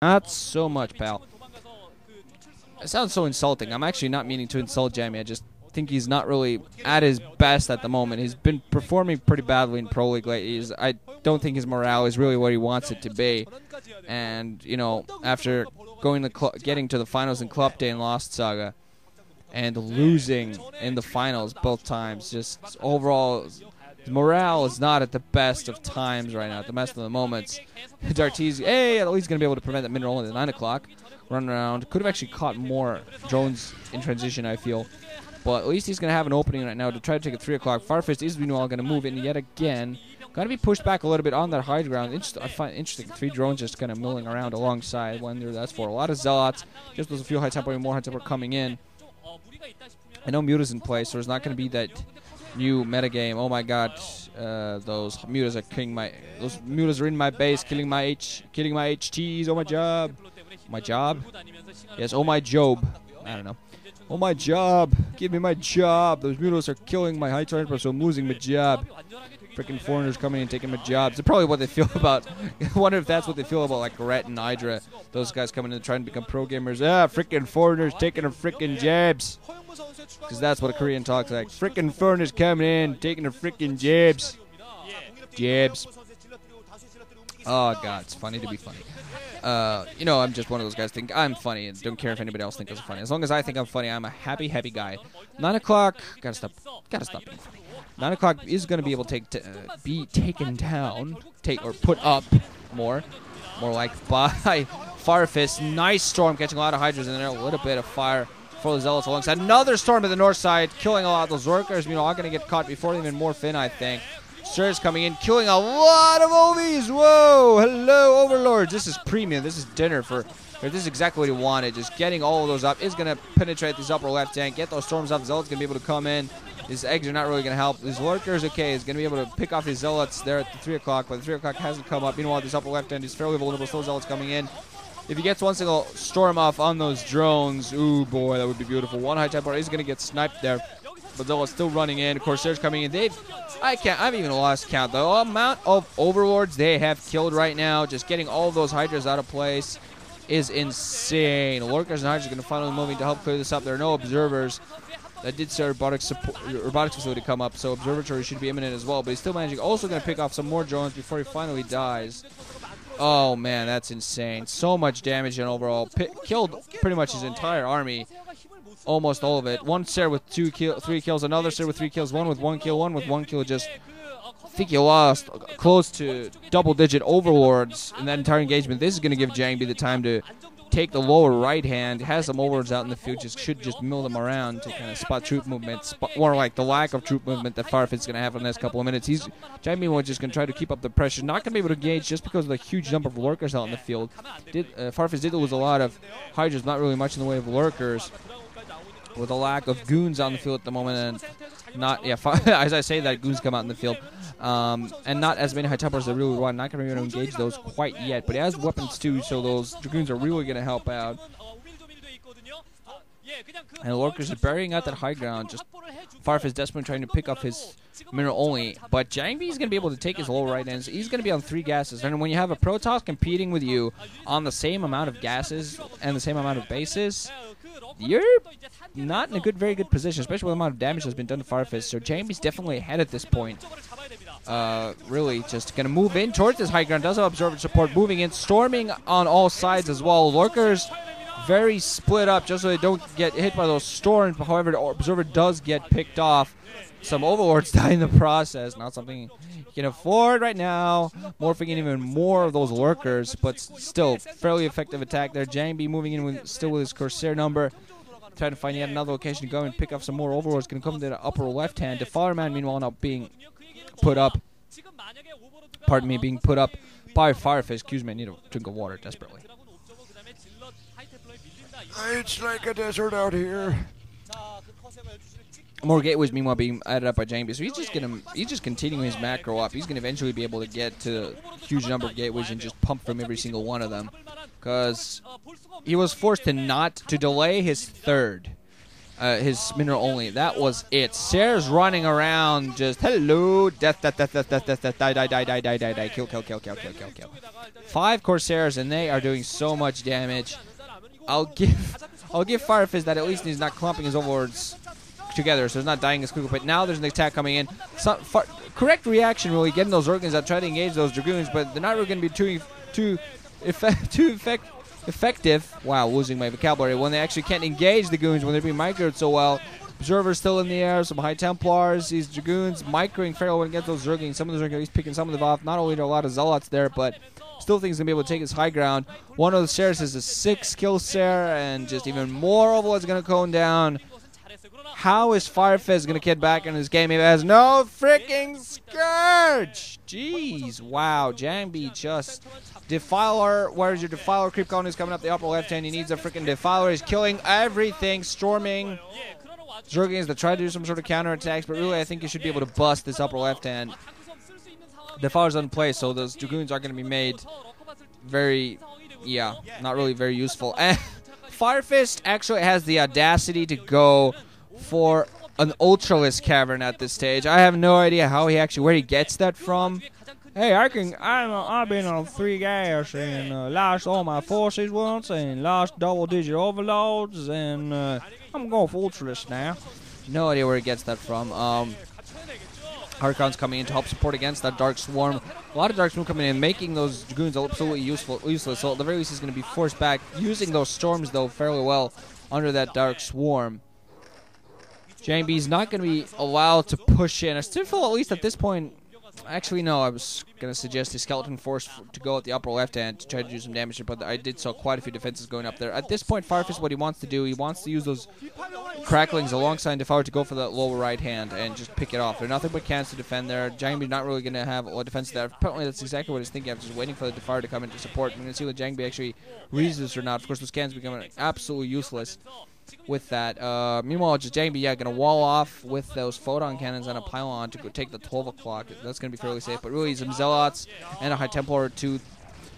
Not so much, pal. It sounds so insulting. I'm actually not meaning to insult JangBi. I just think he's not really at his best at the moment. He's been performing pretty badly in Pro League lately. I don't think his morale is really what he wants it to be. And, you know, after going to getting to the finals in Club Day and Lost Saga and losing in the finals both times, just overall, his morale is not at the best of times right now, at the best of the moments. Dartiz, hey, at least going to be able to prevent that mid-roll at 9 o'clock. Run around. Could have actually caught more drones in transition, I feel. But at least he's going to have an opening right now to try to take it 3 o'clock. Firefist is meanwhile going to move in yet again. Got to be pushed back a little bit on that high ground. I find it interesting. 3 drones just kind of milling around alongside. Wonder that's for a lot of zealots. Just with a few high tempo and more high tempo coming in. I know Muta's in play, so there's not going to be that new metagame. Oh my god, those Mutas are killing my. Those Mutas are in my base, killing my HTs. Oh my job. My job? Yes, oh my job. I don't know. Oh my job. Give me my job. Those Mutas are killing my high tempo, so I'm losing my job. Freaking foreigners coming and taking my jobs. It's probably what they feel about. I wonder if that's what they feel about like Ret and Hydra. Those guys coming in and trying to become pro gamers. Ah, freaking foreigners taking their freaking jabs. Because that's what a Korean talks like. Freaking foreigners coming in, taking their freaking jabs. Jabs. Oh god, it's funny to be funny. You know, I'm just one of those guys think I'm funny and don't care if anybody else thinks I'm funny. As long as I think I'm funny, I'm a happy guy. 9 o'clock, gotta stop being funny. 9 o'clock is gonna be able to be taken down, or put up more like by Firefist. Nice storm, catching a lot of hydras in there, a little bit of fire for the zealots alongside. Another storm to the north side, killing a lot of those workers. You know, are gonna get caught before they even morph in, I think. Surge coming in, killing a lot of OVs. Whoa, hello, Overlords. This is premium. This is dinner for. This is exactly what he wanted. Just getting all of those up is going to penetrate this upper left tank. Get those storms up. Zealots going to be able to come in. His eggs are not really going to help. His lurkers, okay, is going to be able to pick off his zealots there at the 3 o'clock. But the 3 o'clock hasn't come up. Meanwhile, this upper left end is fairly vulnerable. Still zealots coming in. If he gets one single storm off on those drones, ooh boy, that would be beautiful. One high tempo is going to get sniped there. But Zealot's still running in. Corsairs coming in. I've even lost count. The amount of overlords they have killed right now, just getting all of those hydras out of place, is insane. Lurkers and hydras are going to finally move in to help clear this up. There are no observers. That did see robotics facility come up, so observatory should be imminent as well. But he's still managing. Also going to pick off some more drones before he finally dies. Oh man, that's insane. So much damage and overall killed pretty much his entire army. Almost all of it. One Ser with 3 kills, another Ser with 3 kills, one with 1 kill, one with 1 kill. Just, I think he lost close to double-digit overlords in that entire engagement. This is going to give JangBi the time to take the lower right hand. Has some overlords out in the field. Should just mill them around to kind of spot troop movement, or like the lack of troop movement that Firefist is going to have in the next couple of minutes. JangBi was just going to try to keep up the pressure. Not going to be able to engage just because of the huge number of lurkers out in the field. Firefist did lose a lot of hydras, not really much in the way of lurkers, with a lack of goons on the field at the moment, and not, as I say that, goons come out in the field, and not as many high tempos as they really want. Not going to be able to engage those quite yet, but he has weapons too, so those dragoons are really going to help out. And the lurkers are burying out that high ground. Just Firefist desperately trying to pick up his mineral only, but JangBi is going to be able to take his low right ends. He's going to be on 3 gases, and when you have a protoss competing with you on the same amount of gases and the same amount of bases, you're not in a very good position, especially with the amount of damage that's been done to Firefist. So JangBi's definitely ahead at this point. Really just going to move in towards this high ground. Does have observer support moving in, storming on all sides as well. Lurkers very split up just so they don't get hit by those storms. However, the observer does get picked off. Some overlords die in the process. Not something you can afford right now. Morphing in even more of those lurkers, but still fairly effective attack there. JangBi moving in still with his Corsair number. Trying to find yet another location to go and pick up some more overlords. Going to come to the upper left hand. Defilerman, meanwhile, now being put up. Pardon me, being put up by Firefist. Excuse me, I need a drink of water desperately. It's like a desert out here. More gateways, meanwhile, being added up by JangBi. So he's just continuing his macro up. He's going to eventually be able to get to a huge number of gateways and just pump from every single one of them. Because he was forced to delay his 3rd. his mineral only. That was it. Sarah's running around just, hello, death, death, death, death, death, death, death, die, die, die, die, die, die, die, kill, kill, kill, kill, kill, kill, kill. 5 Corsairs, and they are doing so much damage. I'll give Firefist that at least he's not clumping his overlords together, so he's not dying as quickly. But now there's an attack coming in. Correct reaction, really, getting those Zerglings out, trying to engage those Dragoons, but they're not really going to be too effective. Wow, losing my vocabulary. When they actually can't engage the goons, when they're being microed so well. Observer's still in the air, some High Templars, these Dragoons microing fairly well against those Zerglings. Some of the Zerglings at least picking some of them off. Not only are there a lot of Zealots there, but still think he's going to be able to take his high ground. One of the Sairs is a 6-kill Sair, and just even more overlords going to cone down. How is Firefist going to get back in this game if he has no freaking Scourge? Jeez, wow. JangBi just... Defiler, where is your Defiler? Creep colony is coming up the upper left hand. He needs a freaking Defiler. He's killing everything, storming Zerglings that try to do some sort of counterattacks, but really I think you should be able to bust this upper left hand. Defiler's on play, so those Dragoons are going to be made very, not really very useful. And Firefist actually has the audacity to go for an Ultralisk Cavern at this stage. I have no idea where he gets that from. Hey, I've been on 3 gas and lost all my forces once and lost double-digit overloads, and I'm going for Ultralisk now. No idea where he gets that from. Archon's coming in to help support against that Dark Swarm. A lot of Dark Swarm coming in, making those Dragoons absolutely useless. So at the very least, he's going to be forced back, using those Storms, though, fairly well under that Dark Swarm. JangBi's not going to be allowed to push in. I still feel, at least at this point... Actually, no, I was going to suggest the Skeleton Force to go at the upper left hand to try to do some damage, but I did saw quite a few defenses going up there. At this point, Firefist, what he wants to do, he wants to use those Cracklings alongside Defiler to go for that lower right hand and just pick it off. They're nothing but cans to defend there. JangBi not really going to have a lot of defense there. Apparently, that's exactly what he's thinking of, just waiting for the Defiler to come in to support. We're going to see what JangBi actually reads this or not. Of course, those cans become absolutely useless with that. Meanwhile, just JangBi, going to wall off with those photon cannons and a pylon to go take the 12 o'clock. That's going to be fairly safe, but really some Zealots and a High Templar or 2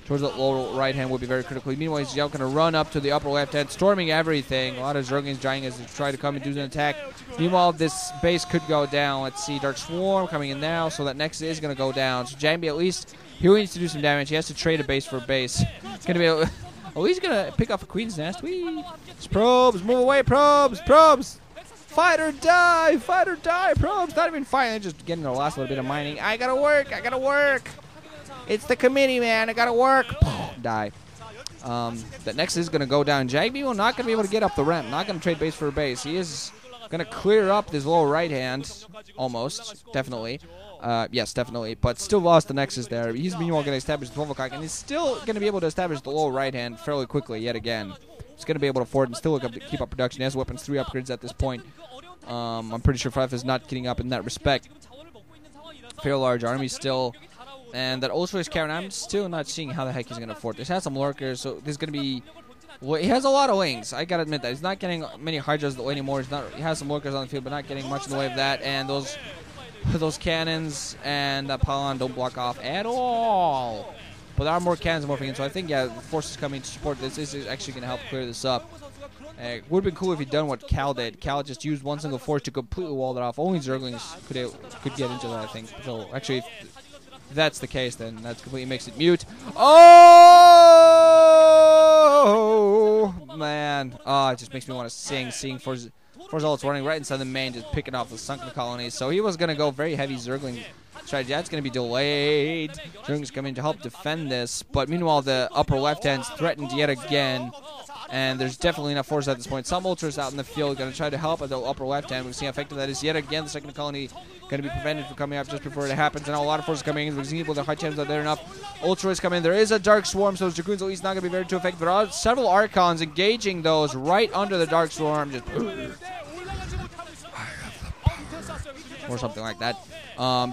towards the lower right hand would be very critical. Meanwhile, he's going to run up to the upper left hand, storming everything. A lot of Zerglings, Giants as they try to come and do an attack. Meanwhile, this base could go down. Let's see, Dark Swarm coming in now, so that next is going to go down. So JangBi, at least, he needs to do some damage. He has to trade a base for a base. It's going to be a... Oh, he's going to pick off a Queen's Nest. Whee! It's probes. Move away, probes. Probes. Fight or die. Fight or die. Probes. Not even fighting. They're just getting their last little bit of mining. I got to work. I got to work. It's the committee, man. I got to work. Die. That next is going to go down. JangBi will not going to be able to get up the ramp. Not going to trade base for a base. He is going to clear up this lower right hand. Almost. Definitely. Yes, definitely, but still lost the Nexus there. He's meanwhile going to establish the 12 o'clock, and he's still going to be able to establish the lower right hand fairly quickly yet again. He's going to be able to afford and still keep up production. He has weapons 3 upgrades at this point. I'm pretty sure Firefist is not getting up in that respect. Fairly large army still, and that Ultralisk Cavern, I'm still not seeing how the heck he's going to afford this. He has some lurkers, so there's going to be... Well, he has a lot of wings. I gotta admit that he's not getting many Hydras anymore. He has some lurkers on the field, but not getting much in the way of that, and those cannons and that pylon don't block off at all. But there are more cannons morphing in, so I think, the forces coming to support this is actually going to help clear this up. It would have been cool if he'd done what Cal did. Cal just used one single force to completely wall it off. Only Zerglings could get into that, I think. So, actually, if that's the case, then that completely makes it mute. Oh, man. Oh, it just makes me want to sing. Seeing Zealots running right inside the main, just picking off the sunken colonies. So he was going to go very heavy Zergling strategy. That's going to be delayed. Zergling's coming to help defend this. But meanwhile, the upper left hand's threatened yet again. And there's definitely enough force at this point. Some Ultras out in the field going to try to help at the upper left hand. We've seen how effective that is. Yet again, the second colony going to be prevented from coming up just before it happens. And now a lot of forces coming in. We've seen people with high champs out there enough. Ultras come in. There is a Dark Swarm, so Dragoons at least not going to be very too effective. There are several Archons engaging those right under the Dark Swarm. Just or something like that.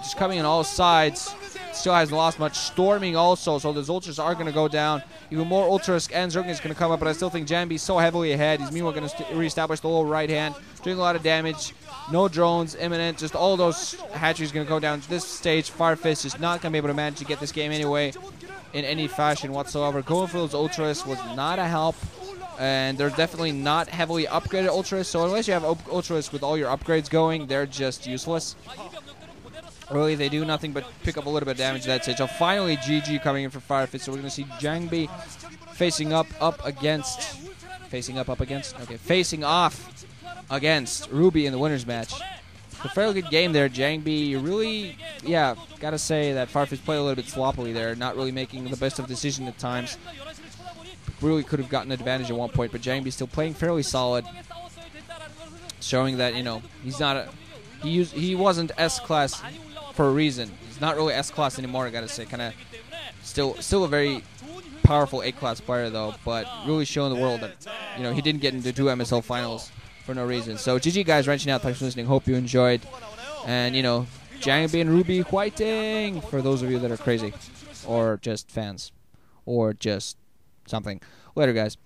Just coming in all sides. Still hasn't lost much. Storming also, so those Ultras are going to go down. Even more Ultras and Zerglings is going to come up, but I still think JangBi's so heavily ahead. He's meanwhile going to reestablish the lower right hand, doing a lot of damage. No drones imminent. Just all those hatcheries going to go down. This stage, Firefist is not going to be able to manage to get this game anyway in any fashion whatsoever. Going for those Ultras was not a help. And they're definitely not heavily upgraded Ultras, so unless you have Ultras with all your upgrades going, they're just useless. Really, they do nothing but pick up a little bit of damage. That's it. So finally, GG coming in for Firefist. So we're going to see JangBi facing off against Ruby in the winners match. A fairly good game there. JangBi really, yeah, gotta say that Firefist played a little bit sloppily there, not really making the best of decisions at times. Really could have gotten an advantage at one point, but JangBi still playing fairly solid, showing that, you know, he's not he wasn't S-class for a reason. He's not really S-class anymore, I gotta say. Kind of still a very powerful A-class player though, but really showing the world that, you know, he didn't get into 2 MSL finals for no reason. So GG guys, wrenching out. Thanks for listening. Hope you enjoyed. And, you know, JangBi and Ruby fighting for those of you that are crazy, or just fans, or just something. Later, guys.